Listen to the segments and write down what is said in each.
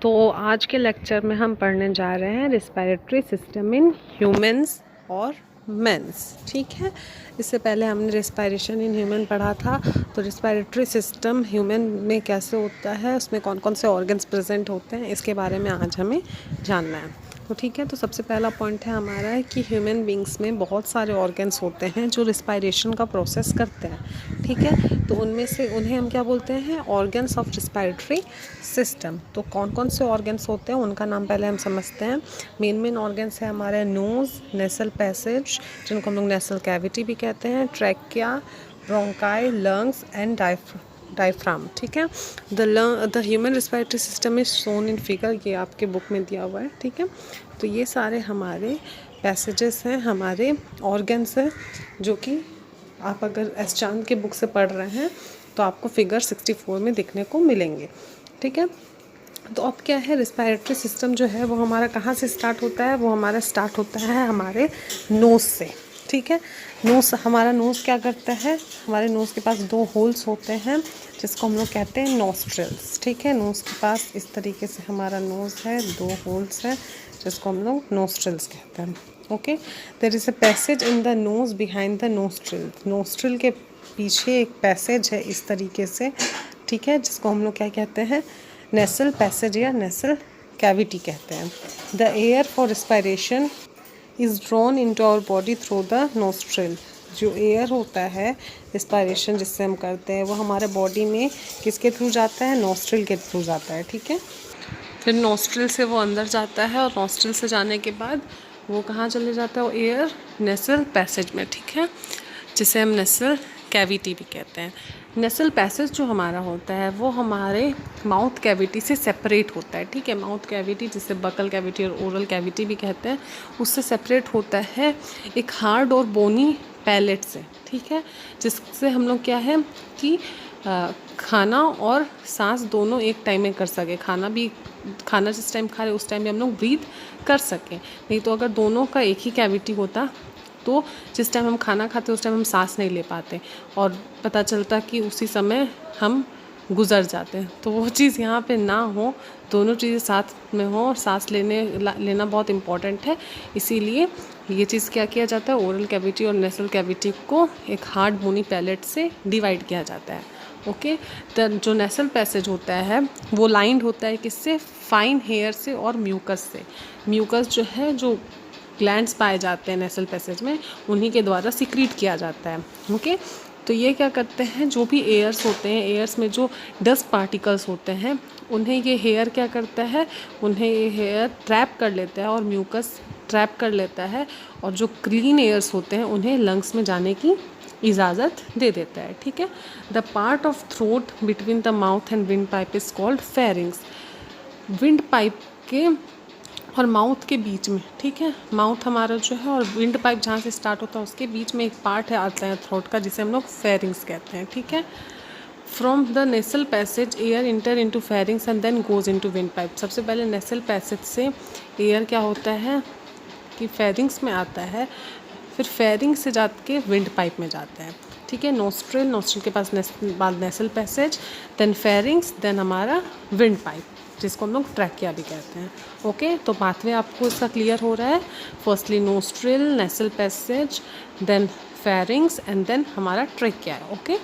तो आज के लेक्चर में हम पढ़ने जा रहे हैं रिस्पायरेटरी सिस्टम इन ह्यूमंस और मेंस। ठीक है, इससे पहले हमने रिस्पायरेशन इन ह्यूमन पढ़ा था। तो रिस्पायरेटरी सिस्टम ह्यूमन में कैसे होता है, उसमें कौन कौन से ऑर्गन्स प्रेजेंट होते हैं, इसके बारे में आज हमें जानना है। तो ठीक है, तो सबसे पहला पॉइंट है हमारा है कि ह्यूमन बींग्स में बहुत सारे ऑर्गन्स होते हैं जो रिस्पायरेशन का प्रोसेस करते हैं। ठीक है, तो उनमें से उन्हें हम क्या बोलते हैं, ऑर्गन्स ऑफ रिस्पायरेटरी सिस्टम। तो कौन कौन से ऑर्गन्स होते हैं उनका नाम पहले हम समझते हैं। मेन ऑर्गन्स है हमारे नोज़, नेसल पैसेज जिनको हम लोग नेसल कैविटी भी कहते हैं, trachea, bronchi, lungs and diaphragm. ठीक है, the human respiratory system is shown in figure, ये आपके बुक में दिया हुआ है। ठीक है, तो ये सारे हमारे पैसेजेस हैं, हमारे ऑर्गन्स हैं, जो कि आप अगर एस चांद के बुक से पढ़ रहे हैं तो आपको फिगर 64 में देखने को मिलेंगे। ठीक है, तो अब क्या है, रिस्पायरेटरी सिस्टम जो है वो हमारा कहाँ से स्टार्ट होता है, वो हमारा स्टार्ट होता है हमारे नोज़ से। ठीक है, हमारा नोज़ क्या करता है, हमारे नोज़ के पास दो होल्स होते हैं जिसको हम लोग कहते हैं नोस्ट्रिल्स। ठीक है, नोज़ के पास इस तरीके से हमारा नोज़ है, दो होल्स है जिसको हम लोग नोस्ट्रिल्स कहते हैं। Okay, there is a passage in the nose behind the nostril. Nostril के पीछे एक पैसेज है इस तरीके से, ठीक है, जिसको हम लोग क्या कहते हैं, नेसल पैसेज या नेसल कैविटी कहते हैं। The air for respiration is drawn into our body through the nostril. जो एयर होता है रिस्पायरेशन जिससे हम करते हैं वो हमारे बॉडी में किसके थ्रू जाता है, नोस्ट्रिल के थ्रू जाता है। ठीक है, फिर नोस्ट्रिल से वो अंदर जाता है और नोस्ट्रिल से जाने के बाद वो कहाँ चले जाता है, वो एयर नेसल पैसेज में। ठीक है, जिसे हम नेसल कैविटी भी कहते हैं। नेसल पैसेज जो हमारा होता है वो हमारे माउथ कैविटी से सेपरेट होता है। ठीक है, माउथ कैविटी जिसे बकल कैविटी और ओरल कैविटी भी कहते हैं, उससे सेपरेट होता है एक हार्ड और बोनी पैलेट से। ठीक है, जिससे हम लोग क्या है कि खाना और सांस दोनों एक टाइम में कर सके। खाना जिस टाइम खा रहे उस टाइम में हम लोग ब्रीथ कर सकें। नहीं तो अगर दोनों का एक ही कैविटी होता तो जिस टाइम हम खाना खाते उस टाइम हम सांस नहीं ले पाते और पता चलता कि उसी समय हम गुजर जाते हैं। तो वो चीज़ यहाँ पे ना हो, दोनों चीज़ें साथ में हो और सांस लेना बहुत इम्पॉर्टेंट है। इसीलिए ये चीज़ क्या किया जाता है, ओरल कैविटी और नेसल कैविटी को एक हार्ड बोनी पैलेट से डिवाइड किया जाता है। ओके, तो जो नेसल पैसेज होता है वो लाइंड होता है किससे, फाइन हेयर से और म्यूकस से। म्यूकस जो है, जो ग्लैंड्स पाए जाते हैं नेसल पैसेज में, उन्हीं के द्वारा सिक्रीट किया जाता है। ओके, तो ये क्या करते हैं, जो भी एयर्स होते हैं, एयर्स में जो डस्ट पार्टिकल्स होते हैं उन्हें ये हेयर क्या करता है, उन्हें ये हेयर ट्रैप कर लेता है और म्यूकस ट्रैप कर लेता है, और जो क्लीन एयर्स होते हैं उन्हें लंग्स में जाने की इजाज़त दे देता है। ठीक है, the part of throat between the mouth and wind pipe is called pharynx. Wind pipe के और माउथ के बीच में, ठीक है, माउथ हमारा जो है और विंड पाइप जहाँ से स्टार्ट होता है उसके बीच में एक पार्ट है आता है थ्रोट का, जिसे हम लोग फेरिंग्स कहते हैं। ठीक है, from the nasal passage air enter into pharynx and then goes into wind pipe. सबसे पहले नेसल पैसेज से एयर क्या होता है कि फेरिंग्स में आता है, फिर फेरिंग से जाके विंड पाइप में जाता है। ठीक है, नोस्ट्रिल के पास बाद nasal passage, then pharynx, then हमारा विंड पाइप जिसको हम लोग ट्रैकिया भी कहते हैं। ओके, तो पाथवे आपको इसका क्लियर हो रहा है। Firstly nostril, nasal passage, then pharynx and then हमारा ट्रैकिया है। ओके,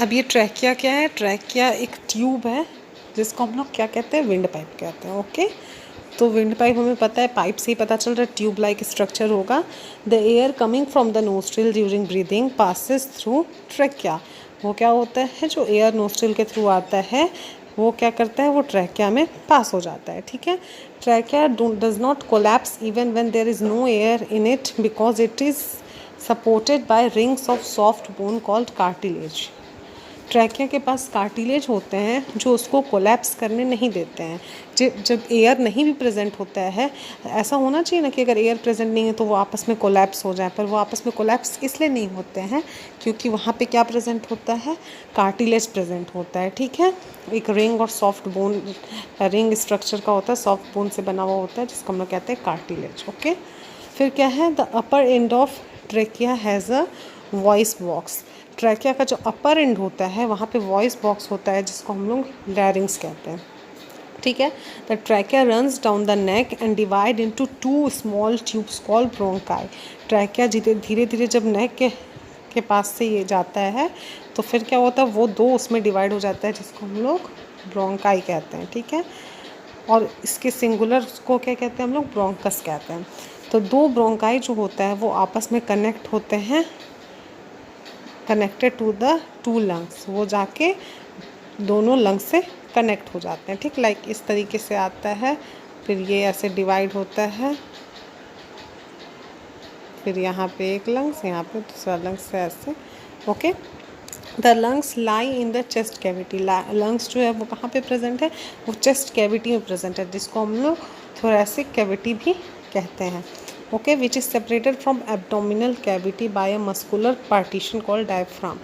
अब ये ट्रैकिया क्या है, ट्रैकिया एक ट्यूब है जिसको हम लोग क्या कहते हैं, विंड पाइप कहते हैं। ओके, तो विंड पाइप हमें पता है, पाइप से ही पता चल रहा है, ट्यूब लाइक स्ट्रक्चर होगा। The air coming from the nostril during breathing passes through trachea. वो क्या होता है, जो एयर नोस्ट्रिल के थ्रू आता है वो क्या करता है, वो ट्रैकिया में पास हो जाता है। ठीक है, trachea does not collapse even when there is no air in it because it is supported by rings of soft bone called cartilage. Trachea के पास कार्टिलेज होते हैं जो उसको कोलैप्स करने नहीं देते हैं। जब एयर नहीं भी प्रेजेंट होता है, ऐसा होना चाहिए ना कि अगर एयर प्रेजेंट नहीं है तो वो आपस में कोलैप्स हो जाए, पर वो आपस में कोलैप्स इसलिए नहीं होते हैं क्योंकि वहाँ पे क्या प्रेजेंट होता है, कार्टिलेज प्रेजेंट होता है। ठीक है, एक रिंग और सॉफ्ट बोन, रिंग स्ट्रक्चर का होता है, सॉफ्ट बोन से बना हुआ होता है जिसको हम लोग कहते हैं कार्टिलेज। ओके, फिर क्या है, the upper end of trachea has a voice box. Trachea का जो अपर एंड होता है वहाँ पे वॉइस बॉक्स होता है जिसको हम लोग लैरिंग्स कहते हैं। ठीक है। The trachea runs down the neck and divide into 2 small tubes called bronchi. Trachea धीरे धीरे जब नेक के पास से ये जाता है तो फिर क्या होता है, वो 2 उसमें डिवाइड हो जाता है, जिसको हम लोग ब्रोंकाई कहते हैं। ठीक है, और इसके सिंगुलर को क्या कहते हैं हम लोग, ब्रोंकस कहते हैं। तो 2 ब्रोंकाई जो होता है वो आपस में कनेक्ट होते हैं, कनेक्टेड टू द 2 लंग्स, वो जाके दोनों लंग्स से कनेक्ट हो जाते हैं। ठीक, लाइक इस तरीके से आता है, फिर ये ऐसे डिवाइड होता है, फिर यहाँ पे एक लंग्स, यहाँ पे दूसरा लंग्स से ऐसे। Okay, the lungs lie in the chest cavity. Lungs जो है वो कहाँ पे प्रेजेंट है, वो चेस्ट कैविटी में प्रेजेंट है, जिसको हम लोग थोरेसिक कैविटी भी कहते हैं। Okay, which is separated from abdominal cavity by a muscular partition called diaphragm.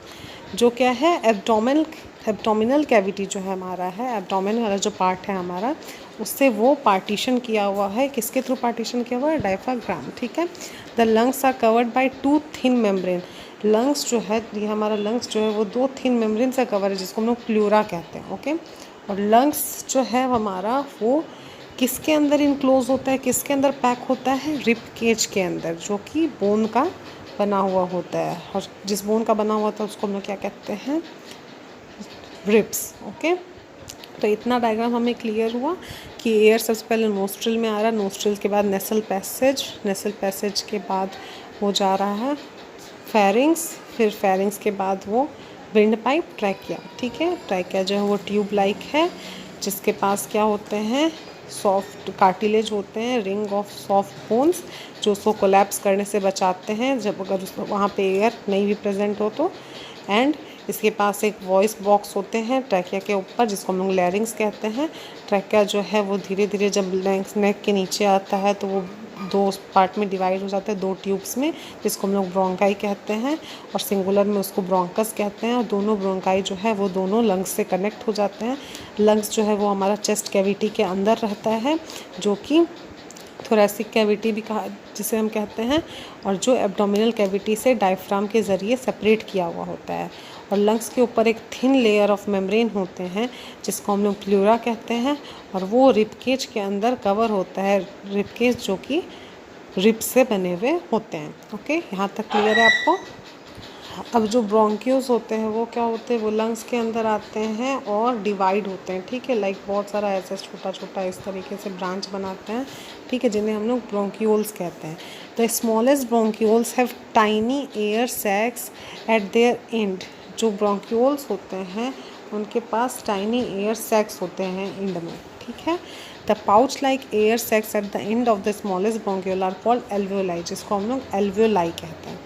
जो क्या है, एब्डोमिनल कैविटी जो है हमारा है, एब्डोमिन वाला जो पार्ट है हमारा, उससे वो पार्टीशन किया हुआ है। किसके थ्रू पार्टीशन किया हुआ है, डायफ्राम। ठीक है। The lungs are covered by 2 thin membrane. Lungs जो है, ये हमारा लंग्स जो है वो 2 थिन मेम्ब्रेन से कवर है, जिसको हम लोग प्लूरा कहते हैं। ओके, और लंग्स जो है हमारा वो किसके अंदर इनक्लोज होता है, किसके अंदर पैक होता है, रिब केज के अंदर, जो कि बोन का बना हुआ होता है। और जिस बोन का बना हुआ होता है उसको हम लोग क्या कहते हैं, रिब्स। ओके, तो इतना डायग्राम हमें क्लियर हुआ कि एयर सबसे पहले नोस्ट्रिल में आ रहा है, नोस्ट्रिल के बाद नेसल पैसेज, नेसल पैसेज के बाद वो जा रहा है फेरिंग्स, फिर फेरिंग्स के बाद वो विंड पाइप, ट्रैकिया। ठीक है, ट्रैकिया जो है वो ट्यूब लाइक है, जिसके पास क्या होते हैं, सॉफ्ट कार्टिलेज होते हैं, रिंग ऑफ सॉफ्ट बोन्स, जो उसको कोलैप्स करने से बचाते हैं जब अगर वहाँ पे एयर नहीं भी प्रेजेंट हो तो। एंड इसके पास एक वॉइस बॉक्स होते हैं ट्रैकिया के ऊपर, जिसको हम लोग लैरिंग्स कहते हैं। ट्रैकिया जो है वो धीरे धीरे जब नेक के नीचे आता है तो वो 2 पार्ट में डिवाइड हो जाता है, 2 ट्यूब्स में, जिसको हम लोग ब्रोंकाई कहते हैं, और सिंगुलर में उसको ब्रोंकस कहते हैं। और दोनों ब्रोंकाई जो है वो दोनों लंग्स से कनेक्ट हो जाते हैं। लंग्स जो है वो हमारा चेस्ट कैविटी के अंदर रहता है, जो कि थोरेसिक कैविटी भी कहा जिसे हम कहते हैं, और जो एब्डोमिनल कैविटी से डायफ्राम के ज़रिए सेपरेट किया हुआ होता है। और लंग्स के ऊपर एक थिन लेयर ऑफ मेम्ब्रेन होते हैं, जिसको हम लोग प्लूरा कहते हैं, और वो रिबकेज के अंदर कवर होता है, रिबकेज जो कि रिब से बने हुए होते हैं। ओके, यहाँ तक क्लियर है आपको। अब जो ब्रोंक्यूल्स होते हैं वो क्या होते हैं, वो लंग्स के अंदर आते हैं और डिवाइड होते हैं। ठीक है, लाइक बहुत सारा ऐसा छोटा छोटा इस तरीके से ब्रांच बनाते हैं। ठीक है, जिन्हें हम लोग ब्रोंक्यूल्स कहते हैं। The smallest bronchioles have tiny air sacs eight there and. जो ब्रोंक्यूल्स होते हैं उनके पास टाइनी एयर सैक्स होते हैं एंड में। ठीक है, the pouch like air sacs at the end of the smallest bronchiole are called alveoli, जिसको हम लोग एल्वियोलाई कहते हैं।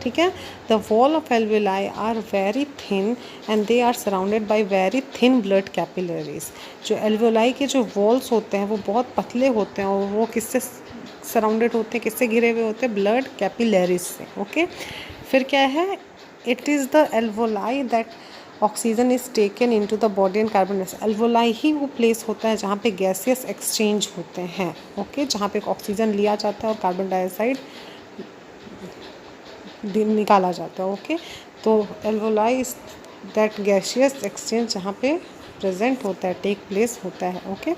ठीक है, the wall of alveoli are very thin and they are surrounded by very thin blood capillaries. जो alveoli के जो वॉल्स होते हैं वो बहुत पतले होते हैं, और वो किससे सराउंडेड होते हैं, किससे घिरे हुए होते हैं, ब्लड कैपिलरीज से। ओके, फिर क्या है, it is the alveoli that oxygen is taken into the body and carbon dioxide. Alveoli ही वो प्लेस होता है जहाँ पे गैसियस एक्सचेंज होते हैं। ओके, जहाँ पे ऑक्सीजन लिया जाता है और कार्बन डाइऑक्साइड निकाला जाता है। ओके, तो alveoli is that gaseous exchange जहाँ पे प्रेजेंट होता है, टेक प्लेस होता है। Okay,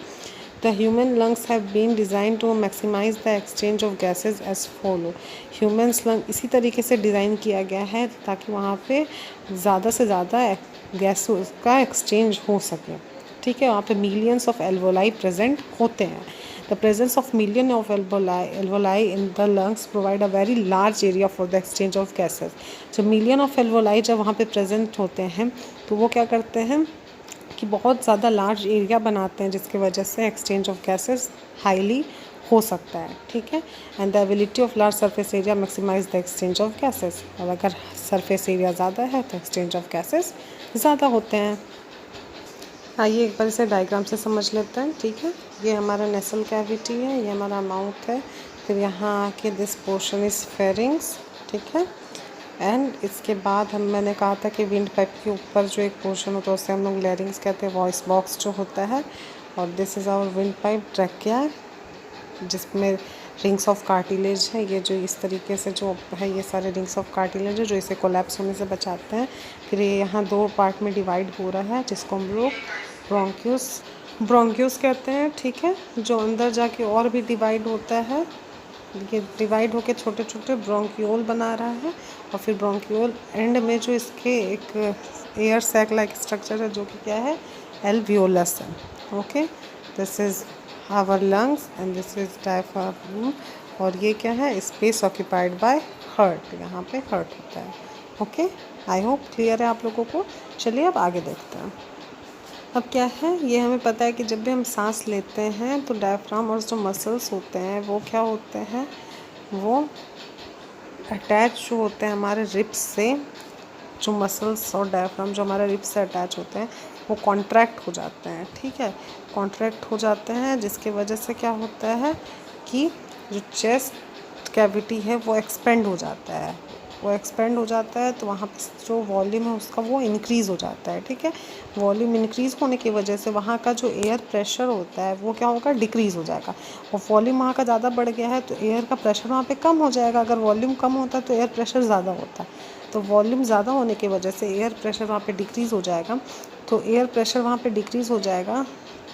the human lungs have been design to maximise the exchange of gases as follow. Humans lung इसी तरीके से डिज़ाइन किया गया है ताकि वहाँ पे ज़्यादा से ज़्यादा गैस का एक्सचेंज हो सके। ठीक है, वहाँ पे मिलियंस ऑफ एल्वियोलाई प्रेजेंट होते हैं। The presence of million of alveoli in the lungs provide a very large area for the exchange of gases. जब million of alveoli जब वहाँ पे present होते हैं तो वो क्या करते हैं कि बहुत ज़्यादा large area बनाते हैं, जिसकी वजह से exchange of gases highly हो सकता है। ठीक है, and the ability of large surface area maximize the exchange of gases। और अगर surface area ज़्यादा है तो exchange of gases ज़्यादा होते हैं। आइए एक बार इसे डायग्राम से समझ लेते हैं। ठीक है, ये हमारा नेसल कैविटी है, ये हमारा माउथ है, फिर यहाँ आके दिस पोर्शन इज़ फेरिंग्स। ठीक है, एंड इसके बाद मैंने कहा था कि विंड पाइप के ऊपर जो एक पोर्शन होता है उसे हम लोग लैरिंग्स कहते हैं, वॉइस बॉक्स जो होता है। और this is our wind pipe, trachea, जिसमें रिंग्स ऑफ कार्टिलेज है। ये जो इस तरीके से जो है ये सारे रिंग्स ऑफ कार्टिलेज है जो इसे कोलैप्स होने से बचाते हैं। फिर ये यहाँ 2 पार्ट में डिवाइड हो रहा है, जिसको हम लोग ब्रोंक्यूल्स कहते हैं, ठीक है, जो अंदर जाके और भी डिवाइड होता है। ये डिवाइड होके छोटे छोटे ब्रोंक्यूल बना रहा है और फिर ब्रोंक्यूल एंड में जो इसके एक एयर सैक लाइक स्ट्रक्चर है जो कि क्या है, एल्वियोलस है। Okay, this is our lungs and this is diaphragm. और ये क्या है, स्पेस ऑक्यूपाइड बाय हार्ट, यहाँ पे हार्ट होता है। ओके, आई होप क्लियर है आप लोगों को। चलिए अब आगे देखते हैं। अब क्या है, ये हमें पता है कि जब भी हम सांस लेते हैं तो डायफ्राम और जो मसल्स होते हैं वो क्या होते हैं, वो अटैच जो होते हैं हमारे रिब्स से। जो मसल्स और डायफ्राम जो हमारे रिब्स से अटैच होते हैं वो कॉन्ट्रैक्ट हो जाते हैं, ठीक है, कॉन्ट्रैक्ट हो जाते हैं, जिसके वजह से क्या होता है कि जो चेस्ट कैविटी है वो एक्सपेंड हो जाता है। वो एक्सपेंड हो जाता है तो वहाँ पर जो वॉल्यूम है उसका वो इंक्रीज़ हो जाता है, ठीक है। वॉल्यूम इंक्रीज़ होने की वजह से वहाँ का जो एयर प्रेशर होता है वो क्या होगा, डिक्रीज़ हो जाएगा। और वॉल्यूम वहाँ का ज़्यादा बढ़ गया है तो एयर का प्रेशर वहाँ पे कम हो जाएगा। अगर वॉल्यूम कम होता है तो एयर प्रेशर ज़्यादा होता है, तो वॉल्यूम ज़्यादा होने की वजह से एयर प्रेशर वहाँ पे डिक्रीज़ हो जाएगा। तो एयर प्रेशर वहाँ पे डिक्रीज़ हो जाएगा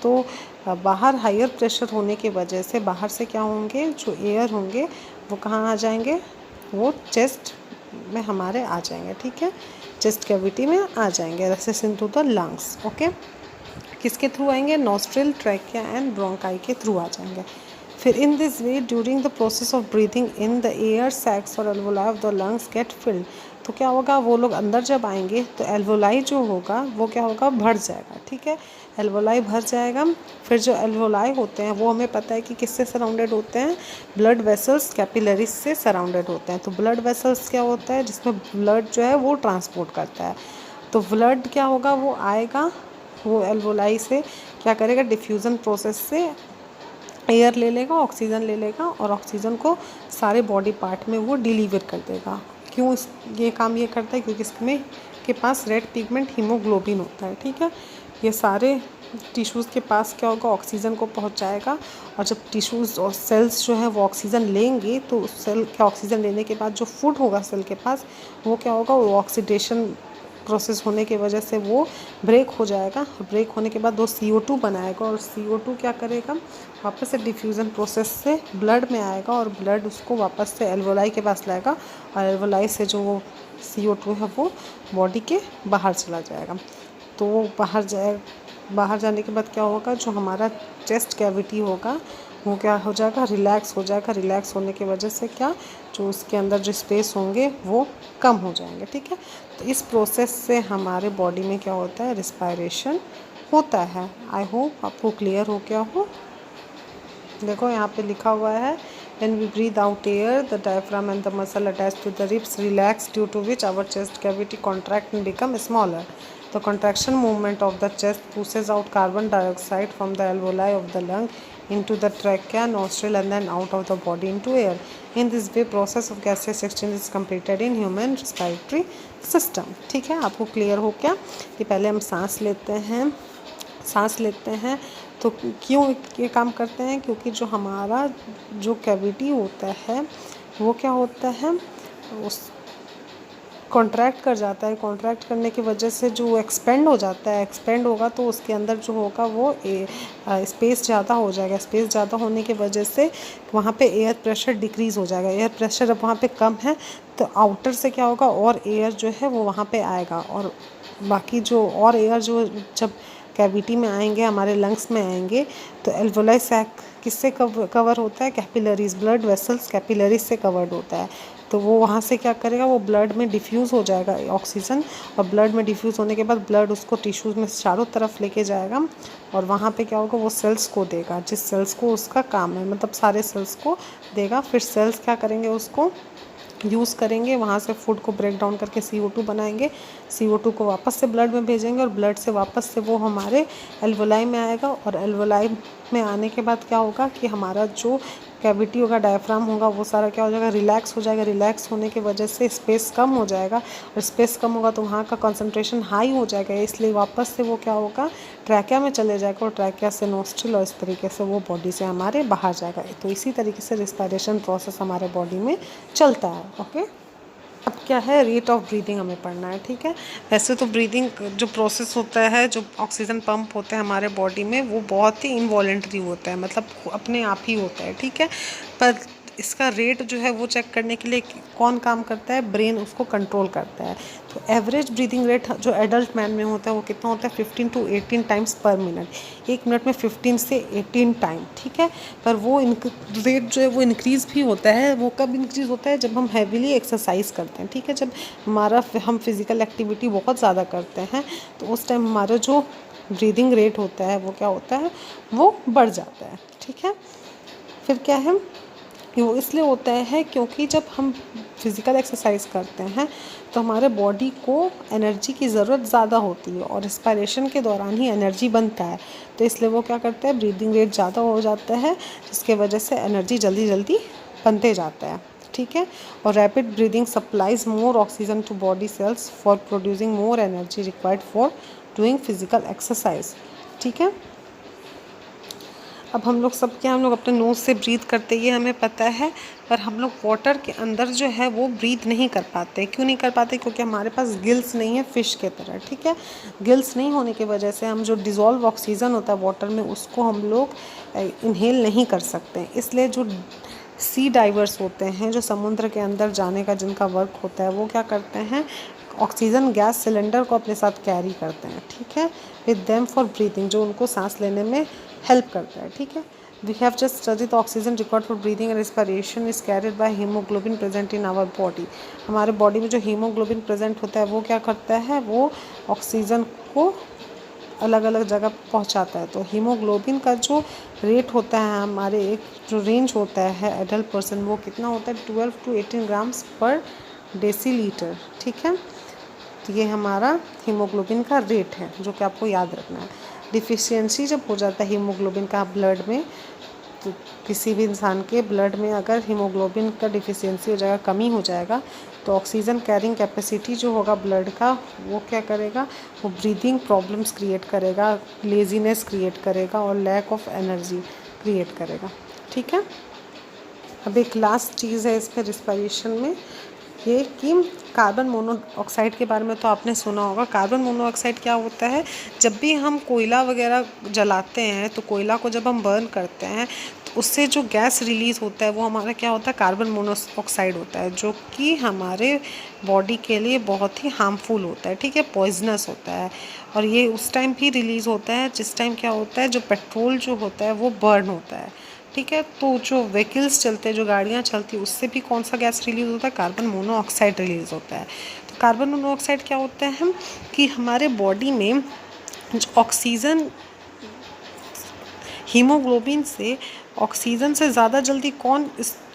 तो बाहर हायर प्रेशर होने की वजह से बाहर से क्या होंगे, जो एयर होंगे वो कहाँ आ जाएंगे, वो चेस्ट में हमारे आ जाएंगे, ठीक है, चेस्ट कैविटी में आ जाएंगे, rushes into the lungs. Okay, किसके थ्रू आएंगे, नॉस्ट्रिल, ट्रैकिया एंड ब्रोंकाई के थ्रू आ जाएंगे। फिर in this way during the process of breathing in the air sacs और alveoli of the lungs get filled. तो क्या होगा, वो लोग अंदर जब आएंगे तो एल्वोलाई जो होगा वो क्या होगा, भर जाएगा, ठीक है, एल्वोलाई भर जाएगा। फिर जो एल्वोलाई होते हैं वो हमें पता है कि किससे सराउंडेड होते हैं, ब्लड वेसल्स, कैपिलरीज से सराउंडेड होते हैं। तो ब्लड वेसल्स क्या होता है, जिसमें ब्लड जो है वो ट्रांसपोर्ट करता है। तो ब्लड क्या होगा, वो आएगा, वो एल्वोलाई से क्या करेगा, डिफ्यूज़न प्रोसेस से एयर ले लेगा, ऑक्सीजन ले लेगा और ऑक्सीजन को सारे बॉडी पार्ट में वो डिलीवर कर देगा। क्यों ये काम ये करता है, क्योंकि इसमें के पास रेड पिगमेंट हीमोग्लोबिन होता है, ठीक है। ये सारे टिश्यूज़ के पास क्या होगा, ऑक्सीजन को पहुंचाएगा। और जब टिश्यूज़ और सेल्स जो है वो ऑक्सीजन लेंगे तो सेल के ऑक्सीजन लेने के बाद जो फूड होगा सेल के पास वो क्या होगा, वो ऑक्सीडेशन प्रोसेस होने की वजह से वो ब्रेक हो जाएगा। ब्रेक होने के बाद वो CO2 बनाएगा और CO2 क्या करेगा, वापस से डिफ्यूज़न प्रोसेस से ब्लड में आएगा और ब्लड उसको वापस से एल्वोलाई के पास लाएगा और एल्वोलाई से जो वो CO2 है वो बॉडी के बाहर चला जाएगा। तो वो बाहर जाने के बाद क्या होगा, जो हमारा चेस्ट कैविटी होगा वो क्या हो जाएगा, रिलैक्स हो जाएगा। रिलैक्स होने की वजह से क्या, जो उसके अंदर जो स्पेस होंगे वो कम हो जाएंगे, ठीक है। तो इस प्रोसेस से हमारे बॉडी में क्या होता है, रिस्पायरेशन होता है। आई होप आपको क्लियर हो गया हो। देखो यहाँ पे लिखा हुआ है, when we breathe out air the diaphragm and the muscle attached to the ribs relax due to which our chest cavity contract and become smaller. The contraction movement of the chest pushes out carbon dioxide from the alveoli of the lung into the trachea, nostril and then out of the body into air. In this way process of gaseous exchange is completed in human respiratory system. ठीक है, आपको clear हो क्या कि पहले हम सांस लेते हैं तो क्यों ये काम करते हैं, क्योंकि जो हमारा जो कैविटी होता है वो क्या होता है, उस कॉन्ट्रैक्ट कर जाता है। कॉन्ट्रैक्ट करने की वजह से जो एक्सपेंड हो जाता है, एक्सपेंड होगा तो उसके अंदर जो होगा वो स्पेस ज़्यादा हो जाएगा। स्पेस ज़्यादा होने की वजह से वहाँ पे एयर प्रेशर डिक्रीज़ हो जाएगा। एयर प्रेशर अब वहाँ पे कम है तो आउटर से क्या होगा, और एयर जो है वो वहाँ पे आएगा और बाकी जो और एयर जो जब कैविटी में आएंगे, हमारे लंग्स में आएंगे तो एल्वोलाई सैक किससे कवर होता है, कैपिलरीज, ब्लड वेसल्स कैपिलरीज से कवर्ड होता है। तो वो वहाँ से क्या करेगा, वो ब्लड में डिफ्यूज़ हो जाएगा ऑक्सीजन और ब्लड में डिफ्यूज़ होने के बाद ब्लड उसको टिश्यूज़ में चारों तरफ लेके जाएगा और वहाँ पे क्या होगा, वो सेल्स को देगा, जिस सेल्स को उसका काम है, मतलब सारे सेल्स को देगा। फिर सेल्स क्या करेंगे, उसको यूज़ करेंगे, वहाँ से फूड को ब्रेक डाउन करके CO2 बनाएंगे, CO2 को वापस से ब्लड में भेजेंगे और ब्लड से वापस से वो हमारे एल्वोलाई में आएगा और एल्वोलाई में आने के बाद क्या होगा कि हमारा जो कैविटी होगा, डायफ्राम होगा, वो सारा क्या हो जाएगा, रिलैक्स हो जाएगा। रिलैक्स होने की वजह से स्पेस कम हो जाएगा और स्पेस कम होगा तो वहाँ का कंसंट्रेशन हाई हो जाएगा, इसलिए वापस से वो क्या होगा, ट्रैकिया में चले जाएगा और ट्रैकिया से नोस्ट्रिल और इस तरीके से वो बॉडी से हमारे बाहर जाएगा। तो इसी तरीके से रिस्पायरेशन प्रोसेस हमारे बॉडी में चलता है। ओके, अब क्या है, रेट ऑफ ब्रीदिंग हमें पढ़ना है, ठीक है। वैसे तो ब्रीदिंग जो प्रोसेस होता है, जो ऑक्सीजन पंप होता है हमारे बॉडी में, वो बहुत ही इनवॉलेंट्री होता है, मतलब अपने आप ही होता है, ठीक है। पर इसका रेट जो है वो चेक करने के लिए कौन काम करता है, ब्रेन उसको कंट्रोल करता है। तो एवरेज ब्रीदिंग रेट जो एडल्ट मैन में होता है वो कितना होता है, 15 to 18 टाइम्स पर मिनट। एक मिनट में 15 से 18 टाइम, ठीक है। पर वो रेट जो है वो इंक्रीज़ भी होता है। वो कब इंक्रीज़ होता है, जब हम हैवीली एक्सरसाइज करते हैं, ठीक है। जब हम फिज़िकल एक्टिविटी बहुत ज़्यादा करते हैं तो उस टाइम हमारा जो ब्रीदिंग रेट होता है वो क्या होता है, वो बढ़ जाता है, ठीक है। फिर क्या है, वो इसलिए होता है क्योंकि जब हम फिज़िकल एक्सरसाइज करते हैं तो हमारे बॉडी को एनर्जी की ज़रूरत ज़्यादा होती है और रिस्पायरेशन के दौरान ही एनर्जी बनता है। तो इसलिए वो क्या करता है, ब्रीदिंग रेट ज़्यादा हो जाता है, जिसके वजह से एनर्जी जल्दी जल्दी बनते जाता है, ठीक है। और rapid breathing supplies more oxygen to body cells for producing more energy required for doing physical exercise, ठीक है। अब हम लोग अपने नोज़ से ब्रीथ करते, ये हमें पता है। पर हम लोग वाटर के अंदर जो है वो ब्रीथ नहीं कर पाते। क्यों नहीं कर पाते, क्योंकि हमारे पास गिल्स नहीं है फ़िश के तरह, ठीक है। गिल्स नहीं होने की वजह से हम जो डिज़ोल्व ऑक्सीजन होता है वाटर में, उसको हम लोग इनहेल नहीं कर सकते। इसलिए जो सी डाइवर्स होते हैं, जो समुद्र के अंदर जाने का जिनका वर्क होता है, वो क्या करते हैं, ऑक्सीजन गैस सिलेंडर को अपने साथ कैरी करते हैं, ठीक है, विद देम फॉर ब्रीथिंग, जो उनको सांस लेने में हेल्प करता है, ठीक है। We have just studied the oxygen record for breathing and respiration is carried by haemoglobin present in our body. हमारे बॉडी में जो हीमोग्लोबिन प्रेजेंट होता है वो क्या करता है, वो ऑक्सीजन को अलग अलग जगह पहुंचाता है। तो हीमोग्लोबिन का जो रेट होता है, हमारे एक जो रेंज होता है एडल्ट पर्सन, वो कितना होता है, 12 to 18 ग्राम्स पर डेसीलीटर, ठीक है। तो ये हमारा हीमोग्लोबिन का रेट है, जो कि आपको याद रखना है। डिफिशियंसी जब हो जाता है हीमोग्लोबिन का ब्लड में, तो किसी भी इंसान के ब्लड में अगर हीमोग्लोबिन का डिफिशियंसी हो जाएगा, कमी हो जाएगा, तो ऑक्सीजन कैरिंग कैपेसिटी जो होगा ब्लड का, वो क्या करेगा, वो ब्रीदिंग प्रॉब्लम्स क्रिएट करेगा, लेजीनेस क्रिएट करेगा और लैक ऑफ एनर्जी क्रिएट करेगा, ठीक है। अब एक लास्ट चीज़ है इसमें रिस्पायरेशन में, ये कि कार्बन मोनोऑक्साइड के बारे में तो आपने सुना होगा। कार्बन मोनोऑक्साइड क्या होता है, जब भी हम कोयला वगैरह जलाते हैं, तो कोयला को जब हम बर्न करते हैं तो उससे जो गैस रिलीज़ होता है वो हमारा क्या होता है, कार्बन मोनोऑक्साइड होता है, जो कि हमारे बॉडी के लिए बहुत ही हार्मफुल होता है, ठीक है, पॉइजनस होता है। और ये उस टाइम भी रिलीज़ होता है जिस टाइम क्या होता है, जो पेट्रोल जो होता है वो बर्न होता है, ठीक है। तो जो व्हीकल्स चलते हैं, जो गाड़ियाँ चलती हैं, उससे भी कौन सा गैस रिलीज़ होता है, कार्बन मोनोऑक्साइड रिलीज़ होता है। तो कार्बन मोनोऑक्साइड क्या होता है, हम कि हमारे बॉडी में जो ऑक्सीजन, हीमोग्लोबिन से ऑक्सीजन से ज़्यादा जल्दी कौन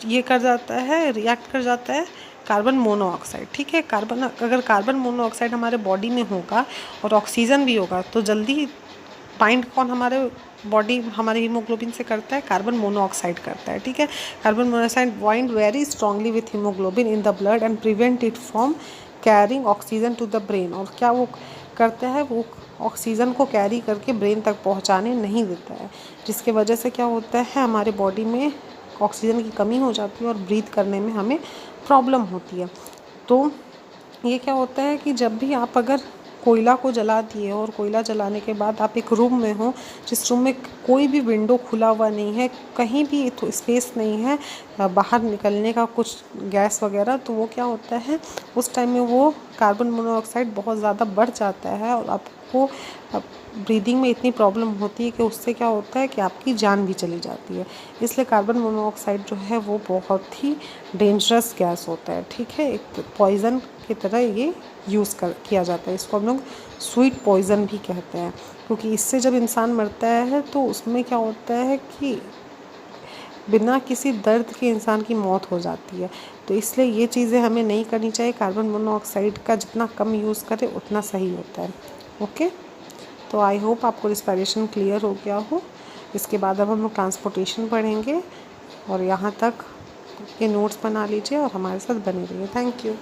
ये कर जाता है, रिएक्ट कर जाता है, कार्बन मोनोऑक्साइड, ठीक है। अगर कार्बन मोनोऑक्साइड हमारे बॉडी में होगा और ऑक्सीजन भी होगा, तो जल्दी बाइंड कौन हमारे हीमोग्लोबिन से करता है, कार्बन मोनोऑक्साइड करता है, ठीक है। Carbon monoxide bind very strongly with haemoglobin in the blood and prevent it from carrying oxygen to the brain. और क्या वो करता है, वो ऑक्सीजन को कैरी करके ब्रेन तक पहुंचाने नहीं देता है, जिसके वजह से क्या होता है, हमारे बॉडी में ऑक्सीजन की कमी हो जाती है और ब्रीथ करने में हमें प्रॉब्लम होती है। तो ये क्या होता है कि जब भी आप अगर कोयला को जला दिए और कोयला जलाने के बाद आप एक रूम में हो, जिस रूम में कोई भी विंडो खुला हुआ नहीं है, कहीं भी स्पेस नहीं है बाहर निकलने का कुछ गैस वगैरह, तो वो क्या होता है, उस टाइम में वो कार्बन मोनोऑक्साइड बहुत ज़्यादा बढ़ जाता है और आपको ब्रीदिंग में इतनी प्रॉब्लम होती है कि उससे क्या होता है कि आपकी जान भी चली जाती है। इसलिए कार्बन मोनोऑक्साइड जो है वो बहुत ही डेंजरस गैस होता है, ठीक है। एक पॉइज़न की तरह ये किया जाता है। इसको हम लोग स्वीट पॉइज़न भी कहते हैं, क्योंकि इससे जब इंसान मरता है तो उसमें क्या होता है कि बिना किसी दर्द के इंसान की मौत हो जाती है। तो इसलिए ये चीज़ें हमें नहीं करनी चाहिए। कार्बन मोनोऑक्साइड का जितना कम यूज़ करें उतना सही होता है, ओके। तो आई होप आपको रिस्पायरेशन क्लियर हो गया हो। इसके बाद अब हम लोग ट्रांसपोर्टेशन पढ़ेंगे, और यहाँ तक के नोट्स बना लीजिए और हमारे साथ बने रहिए। Thank you.